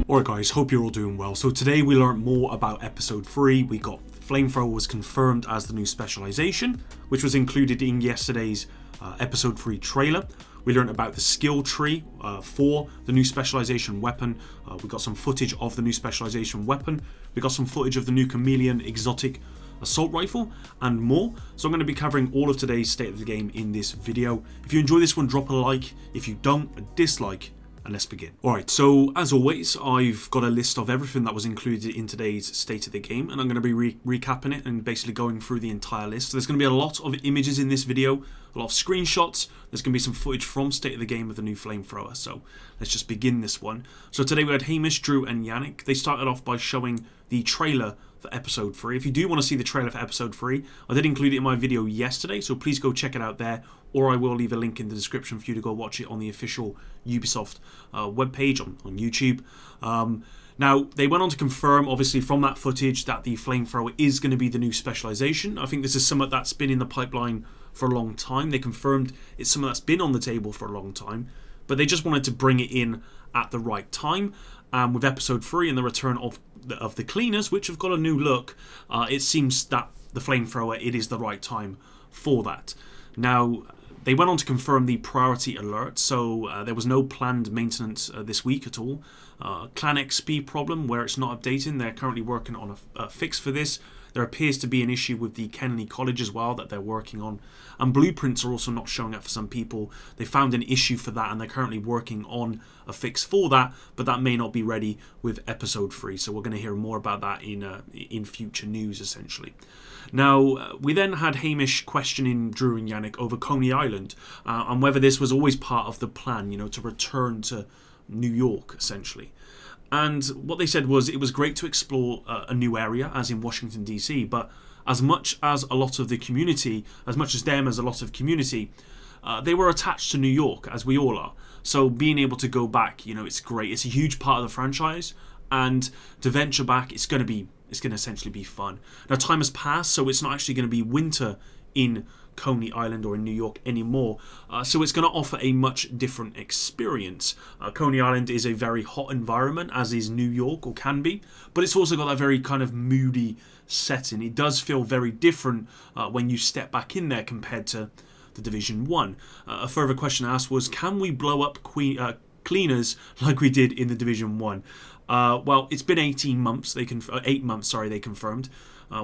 Alright guys, hope you're all doing well. So today we learned more about episode 3. We got Flamethrower was confirmed as the new specialization, which was included in yesterday's episode 3 trailer. We learned about the skill tree for the new specialization weapon. We got some footage of the new specialization weapon. We got some footage of the new Chameleon exotic assault rifle and more. So I'm going to be covering all of today's state of the game in this video. If you enjoy this one, drop a like. If you don't, a dislike. And let's begin. Alright, so as always, I've got a list of everything that was included in today's state of the game, and I'm going to be recapping it and basically going through the entire list. So there's going to be a lot of images in this video, a lot of screenshots. There's going to be some footage from state of the game of the new Flamethrower. So let's just begin this one. So today we had Hamish, Drew and Yannick. They started off by showing the trailer for episode 3. If you do want to see the trailer for episode 3, I did include it in my video yesterday, so please go check it out there, or I will leave a link in the description for you to go watch it on the official Ubisoft webpage on YouTube. Now, they went on to confirm, obviously, from that footage that the Flamethrower is going to be the new specialization. I think this is something that's been in the pipeline for a long time. They confirmed it's something that's been on the table for a long time, but they just wanted to bring it in at the right time. With episode 3 and the return of the cleaners, which have got a new look, it seems that the Flamethrower, it is the right time for that. Now, they went on to confirm the priority alert, so there was no planned maintenance this week at all. Clan XP problem where it's not updating. They're currently working on a fix for this. There appears to be an issue with the Kennedy College as well that they're working on. And blueprints are also not showing up for some people. They found an issue for that and they're currently working on a fix for that, but that may not be ready with episode 3. So we're going to hear more about that in future news, essentially. Now, we then had Hamish questioning Drew and Yannick over Coney Island and whether this was always part of the plan, to return to New York, essentially. And what they said was it was great to explore a new area, as in Washington D.C, but as much as a lot of the community, as much as them as a lot of community, they were attached to New York, as we all are. So being able to go back, it's great. It's a huge part of the franchise, and to venture back, it's going to essentially be fun. Now, time has passed, so it's not actually going to be winter in Coney Island or in New York anymore, so it's going to offer a much different experience. Coney Island is a very hot environment, as is New York, or can be, but it's also got that very kind of moody setting. It does feel very different when you step back in there compared to the Division 1. A further question asked was, can we blow up cleaners like we did in the Division 1? Well, it's been 8 months, they confirmed.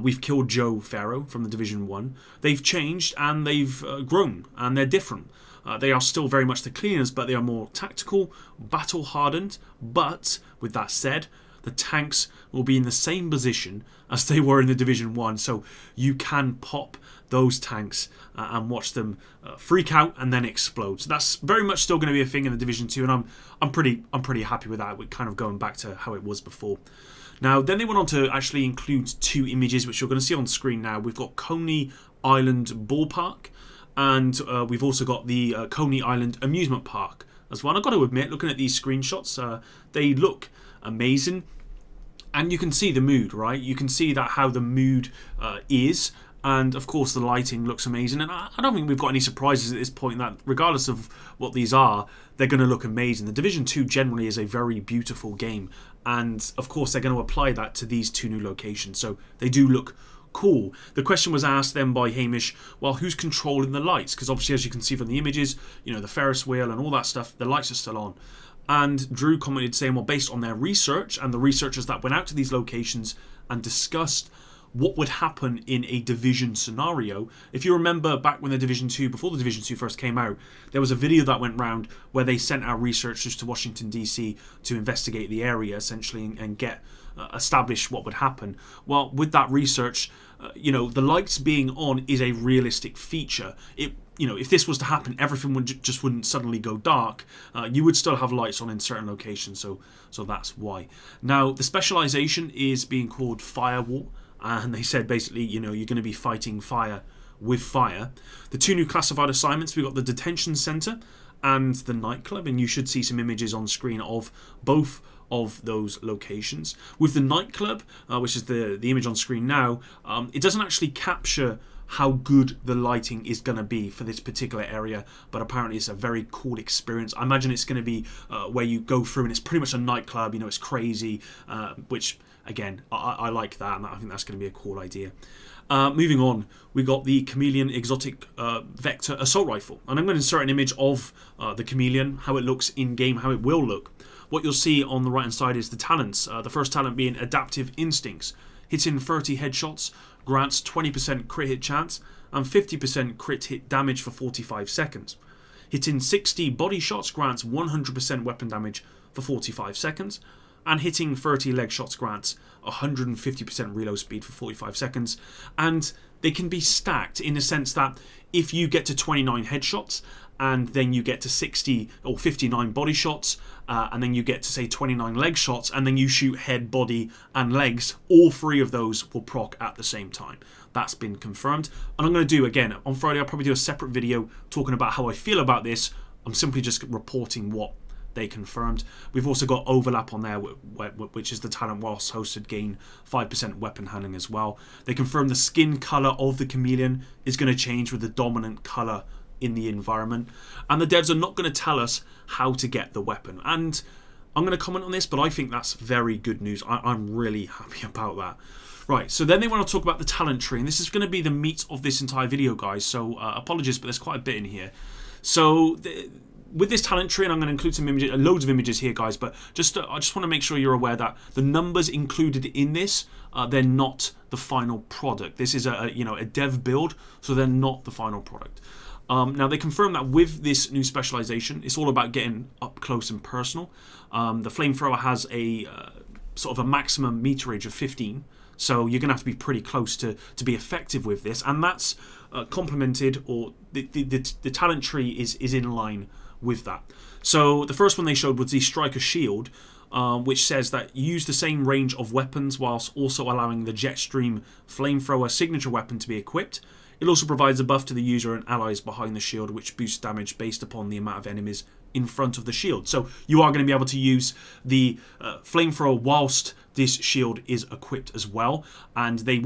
We've killed Joe Farrow from the Division 1. They've changed and they've grown and they're different. They are still very much the cleaners, but they are more tactical, battle hardened. But with that said, the tanks will be in the same position as they were in the Division 1. So you can pop those tanks and watch them freak out and then explode. So that's very much still going to be a thing in the Division 2, and I'm pretty happy with that. We're kind of going back to how it was before. Now, then they went on to actually include 2 images, which you're going to see on screen now. We've got Coney Island Ballpark, and we've also got the Coney Island Amusement Park as well. And I've got to admit, looking at these screenshots, they look amazing. And you can see the mood, right? You can see that how the mood is. And, of course, the lighting looks amazing. And I don't think we've got any surprises at this point that, regardless of what these are, they're going to look amazing. The Division 2 generally is a very beautiful game. And, of course, they're going to apply that to these 2 new locations. So they do look cool. The question was asked then by Hamish, well, who's controlling the lights? Because, obviously, as you can see from the images, the Ferris wheel and all that stuff, the lights are still on. And Drew commented saying, well, based on their research and the researchers that went out to these locations and discussed what would happen in a Division scenario. If you remember back when the Division 2, before the Division 2 first came out, there was a video that went round where they sent out researchers to Washington D.C. to investigate the area, essentially, and get establish what would happen. Well, with that research, the lights being on is a realistic feature. If this was to happen, everything wouldn't suddenly go dark. You would still have lights on in certain locations, so that's why. Now, the specialization is being called Firewall. And they said basically, you're going to be fighting fire with fire. The 2 new classified assignments, we've got the Detention Center and the Nightclub. And you should see some images on screen of both of those locations. With the Nightclub, which is the image on screen now, it doesn't actually capture how good the lighting is going to be for this particular area, but apparently it's a very cool experience. I imagine it's going to be where you go through and it's pretty much a nightclub, you know, it's crazy, which again, I like that, and I think that's going to be a cool idea. Moving on, we got the Chameleon exotic vector assault rifle, and I'm going to insert an image of the Chameleon, how it looks in game, how it will look. What you'll see on the right hand side is the talents. The first talent being Adaptive Instincts. Hitting 30 headshots grants 20% crit hit chance and 50% crit hit damage for 45 seconds. Hitting 60 body shots grants 100% weapon damage for 45 seconds. And hitting 30 leg shots grants 150% reload speed for 45 seconds. And they can be stacked in the sense that if you get to 29 headshots and then you get to 60 or 59 body shots, and then you get to say 29 leg shots, and then you shoot head, body and legs, all three of those will proc at the same time. That's been confirmed. And I'm going to do, again, on Friday I'll probably do a separate video talking about how I feel about this. I'm simply just reporting what they confirmed. We've also got overlap on there, which is the talent whilst hosted gain 5% weapon handling as well. They confirmed the skin colour of the Chameleon is going to change with the dominant colour in the environment, and the devs are not going to tell us how to get the weapon. And I'm going to comment on this, but I think that's very good news. I'm really happy about that. Right, so then they want to talk about the talent tree, and this is going to be the meat of this entire video, guys, so apologies, but there's quite a bit in here. So with this talent tree, and I'm going to include some images, loads of images here, guys, but I just want to make sure you're aware that the numbers included in this, they're not the final product. This is a dev build, so they're not the final product. Now, they confirm that with this new specialization, it's all about getting up close and personal. The Flamethrower has a sort of a maximum meterage of 15, so you're going to have to be pretty close to be effective with this, and that's complemented, or the talent tree is in line with that. So the first one they showed was the Striker Shield, which says that you use the same range of weapons whilst also allowing the Jetstream Flamethrower signature weapon to be equipped. It also provides a buff to the user and allies behind the shield, which boosts damage based upon the amount of enemies in front of the shield. So you are going to be able to use the Flamethrower whilst this shield is equipped as well. And I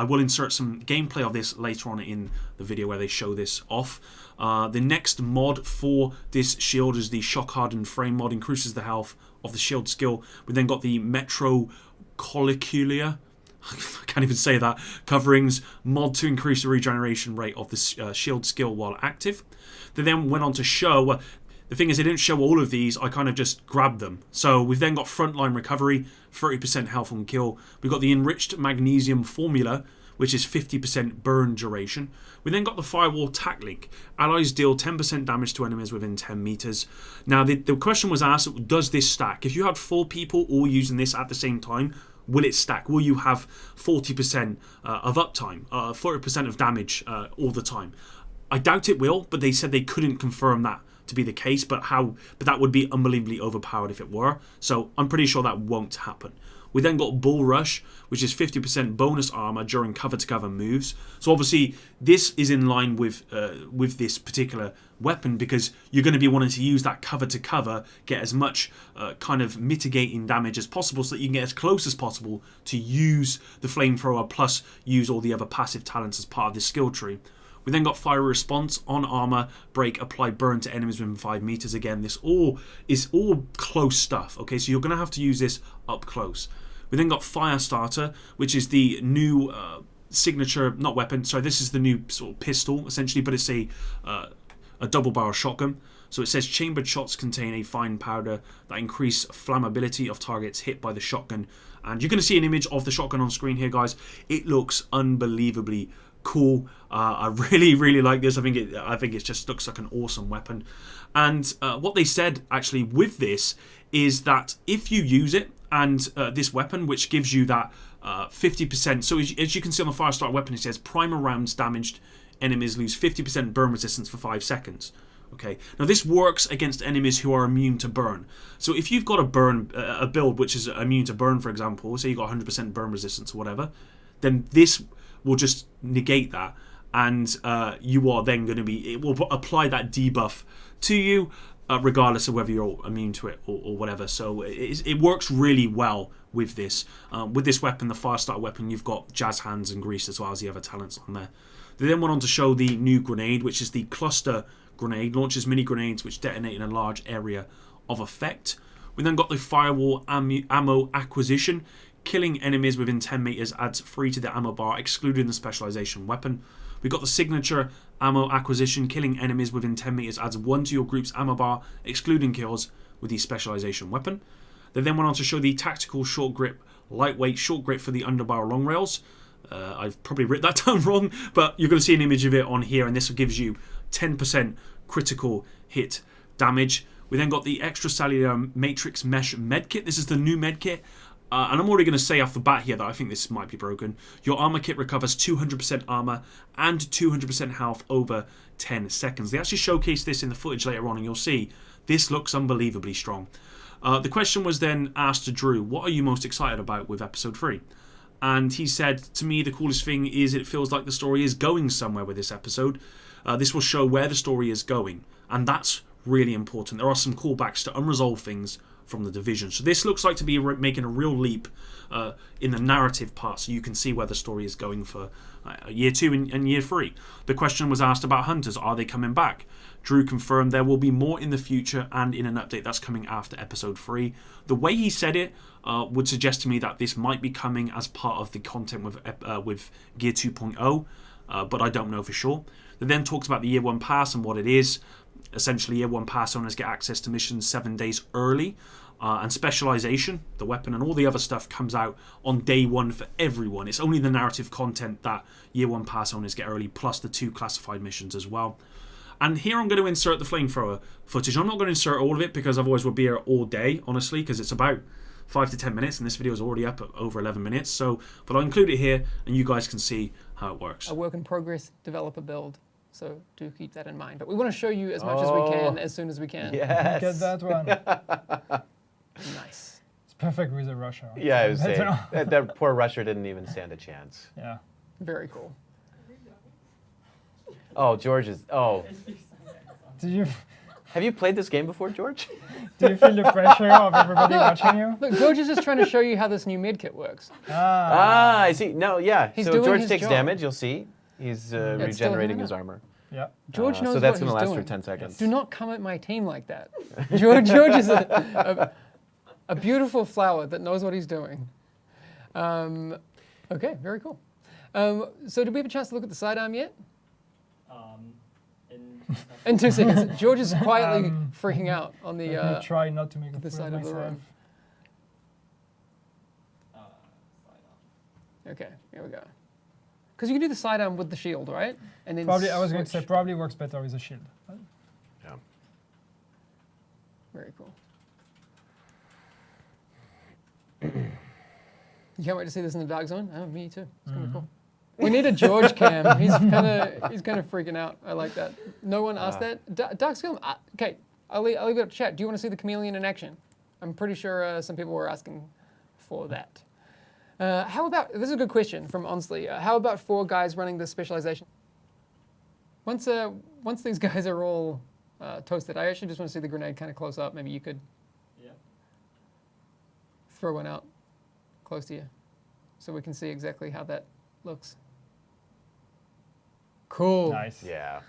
will insert some gameplay of this later on in the video where they show this off. The next mod for this shield is the Shock Hardened Frame mod, increases the health of the shield skill. We then got the Metro Colliculia, I can't even say that, coverings mod to increase the regeneration rate of the shield skill while active. They then went on to show, the thing is they didn't show all of these, I kind of just grabbed them. So we've then got frontline recovery, 30% health on kill. We've got the enriched magnesium formula, which is 50% burn duration. We then got the firewall tack link. Allies deal 10% damage to enemies within 10 meters. Now the question was asked, does this stack? If you had 4 people all using this at the same time, will it stack? Will you have 40% of uptime, 40% of damage all the time? I doubt it will, but they said they couldn't confirm that to be the case, but that would be unbelievably overpowered if it were. So I'm pretty sure that won't happen. We then got Bull Rush, which is 50% bonus armor during cover-to-cover moves. So obviously this is in line with this particular weapon, because you're going to be wanting to use that cover-to-cover, get as much kind of mitigating damage as possible so that you can get as close as possible to use the Flamethrower plus use all the other passive talents as part of this skill tree. We then got Fire Response, on armor, break, apply burn to enemies within 5 meters. Again, this is all close stuff, okay? So you're going to have to use this up close. We then got Fire Starter, which is the new signature, not weapon, sorry, this is the new sort of pistol, essentially, but it's a double-barrel shotgun. So it says chambered shots contain a fine powder that increase flammability of targets hit by the shotgun. And you're going to see an image of the shotgun on screen here, guys. It looks unbelievably cool. I really like this. I think it just looks like an awesome weapon. And what they said actually with this is that if you use it, and this weapon, which gives you that 50%, so as you can see on the Firestarter weapon, it says primer rounds damaged enemies lose 50% burn resistance for 5 seconds. Okay, now this works against enemies who are immune to burn. So if you've got a build which is immune to burn, for example, say you got 100% burn resistance or whatever, then this will just negate that, and you are then going to be, it will apply that debuff to you, regardless of whether you're immune to it or whatever. So it works really well with this. With this weapon, the Firestarter weapon, you've got Jazz Hands and Grease as well as the other talents on there. They then went on to show the new grenade, which is the cluster grenade, launches mini grenades which detonate in a large area of effect. We then got the firewall ammo acquisition. Killing enemies within 10 meters adds 3 to the ammo bar, excluding the specialization weapon. We got the signature ammo acquisition. Killing enemies within 10 meters adds 1 to your group's ammo bar, excluding kills with the specialization weapon. They then went on to show the tactical short grip, lightweight short grip for the underbarrel long rails. I've probably written that down wrong, but you're going to see an image of it on here, and this gives you 10% critical hit damage. We then got the extracellular matrix mesh medkit. This is the new medkit. And I'm already going to say off the bat here that I think this might be broken. Your armor kit recovers 200% armor and 200% health over 10 seconds. They actually showcase this in the footage later on, and you'll see this looks unbelievably strong. The question was then asked to Drew, what are you most excited about with episode 3? And he said, to me, the coolest thing is it feels like the story is going somewhere with this episode. This will show where the story is going, and that's really important. There are some callbacks to unresolved things from the Division. So this looks like to be making a real leap in the narrative part, so you can see where the story is going for year 2 and year 3. The question was asked about hunters. Are they coming back? Drew confirmed there will be more in the future and in an update that's coming after episode 3. The way he said it would suggest to me that this might be coming as part of the content with Gear 2.0, but I don't know for sure. They then talked about the Year 1 pass and what it is. Essentially, Year 1 pass owners get access to missions 7 days early, and specialization, the weapon and all the other stuff, comes out on day 1 for everyone. It's only the narrative content that Year 1 pass owners get early, plus the 2 classified missions as well. And here I'm going to insert the flamethrower footage. I'm not going to insert all of it because otherwise we'll be here all day, honestly, because it's about 5 to 10 minutes, and this video is already up at over 11 minutes. So, but I'll include it here, and you guys can see how it works. A work in progress developer build. So do keep that in mind. But we want to show you as much as we can, as soon as we can. Yes. Get that one. Nice. It's perfect with a rusher. Yeah, I was saying. That poor rusher didn't even stand a chance. Yeah. Very cool. Oh, George is... Oh. Have you played this game before, George? Do you feel the pressure of everybody watching you? Look, George is just trying to show you how this new medkit works. I see. No, yeah. He's so doing George his takes job. damage, you'll see. He's regenerating his armor. Yeah. George knows so that's what he's last doing. for 10 seconds. Do not come at my team like that. George is a beautiful flower that knows what he's doing. Okay, very cool. So did we have a chance to look at the sidearm yet? In 2 seconds. George is quietly freaking out on the Let me try not to make a the fool side of the myself. room. Okay, here we go. Because you can do the sidearm with the shield, right? And then Probably, I was going to say, switch. probably works better with a shield. Yeah. Very cool. You can't wait to see this in the dark zone? Oh, me too. It's gonna be cool. We need a George cam. He's kind of freaking out. I like that. No one asked that. Dark Skill. Okay, I'll leave it up to chat. Do you want to see the Chameleon in action? I'm pretty sure some people were asking for that. How about, this is a good question from Onsley. How about 4 guys running the specialization? Once these guys are all toasted, I actually just want to see the grenade kind of close up. Maybe you could throw one out close to you so we can see exactly how that looks. Cool. Nice. Yeah.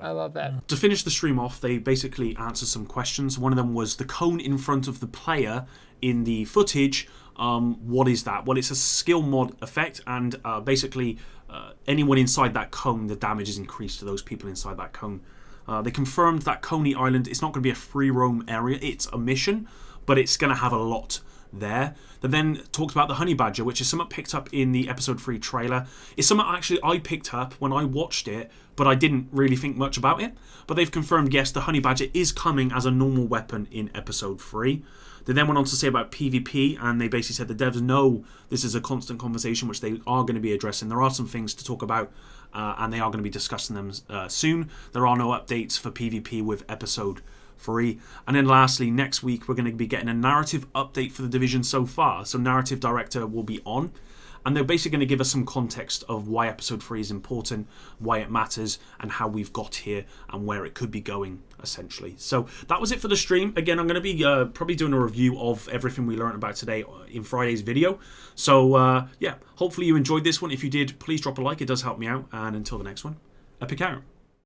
I love that. To finish the stream off, they basically answered some questions. One of them was the cone in front of the player in the footage. What is that? Well, it's a skill mod effect, and basically anyone inside that cone, the damage is increased to those people inside that cone. They confirmed that Coney Island, it's not going to be a free roam area, it's a mission, but it's going to have a lot there. They then talked about the honey badger, which is something picked up in the episode 3 trailer. It's something actually I picked up when I watched it, but I didn't really think much about it. But they've confirmed, yes, the honey badger is coming as a normal weapon in episode 3. They then went on to say about PvP, and they basically said the devs know this is a constant conversation which they are going to be addressing. There are some things to talk about, and they are going to be discussing them soon. There are no updates for PvP with episode 3. And then lastly, next week we're going to be getting a narrative update for the Division so far. So narrative director will be on, and they're basically going to give us some context of why episode 3 is important, why it matters, and how we've got here and where it could be going, essentially. So that was it for the stream. Again, I'm going to be probably doing a review of everything we learned about today in Friday's video. So yeah, hopefully you enjoyed this one. If you did, please drop a like. It does help me out. And until the next one, epic out.